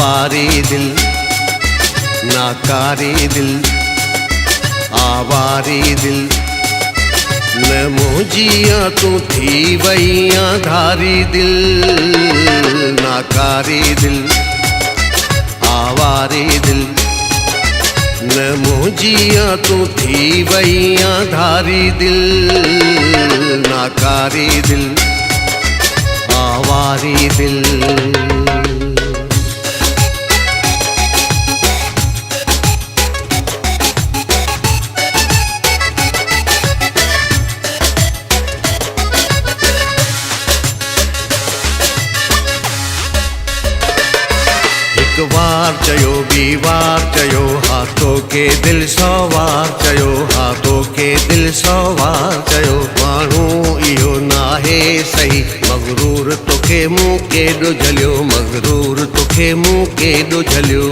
आवारी दिल नाकारी दिल आवारी दिल न मुझिया तू थी वैया धारी दिल नाकारी दिल आवारी दिल न मुझिया तू थी वैया धारी दिल नाकारी दिल आवारी दिल। एक वार चयो ॿी वार चयो हाथों के दिल सौ वार चयो हाथों के दिल सौ वार चयो माण्हू इहो नाहे सही मगरूर तोखे मूं केॾो झलियो मगरूर तोखे मूं केॾो झलियो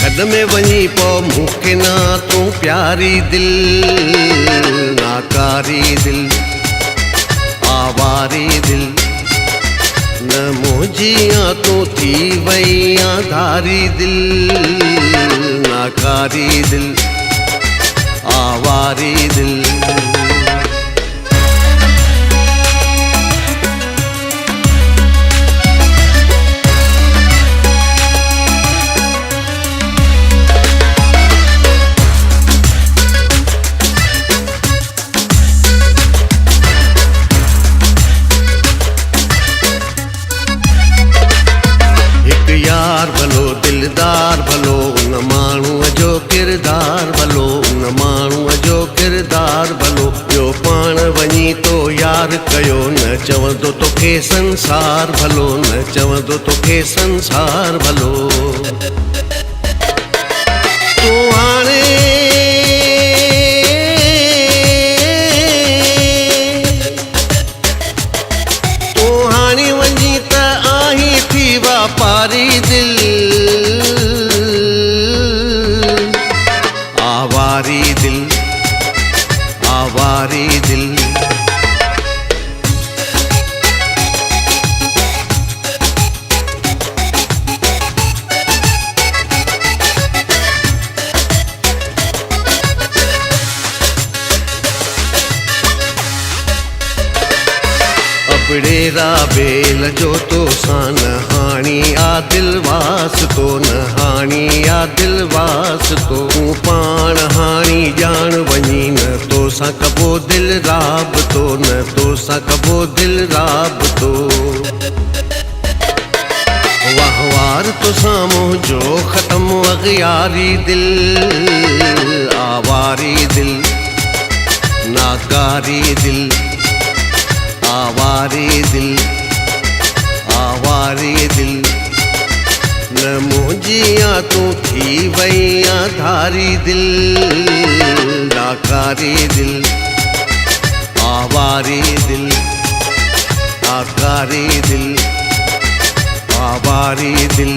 कद में वञी पो मूंखे ना तूं प्यारी दिल नाकारी दिल आवारी दिल न मुझिया तू थी वैया धारी दिल नाकारी दिल आवारी दिल। यार भलो दिलदार भलो उन माण्हूअ जो किरदार भलो उन माण्हूअ जो किरदार भलो ॿियो पाण वञी तो यार कयो न चवंदो तोखे संसार भलो न चवंदो तोखे संसार भलो तूं हाणे वञी त आहीं थी वापारी दिल आवारी दिल आवारी दिल। अबड़ेरा बेल जो तो सान हाणी आ दिलवास तो न हाणी आ दिलवास तो तूं पाण हाणी ॼाण वञी न तो सां कबो दिल राब तो न तो सां कबो दिल राब तो वाहवार तो साम्हूं जो ख़त्म अग़यारी दिल आवारी दिल नाकारी दिल आवारी दिल आवारी दिल न मुझिया तू थी वैया धारी दिल नाकारी दिल आवारी दिल नाकारी दिल आवारी दिल।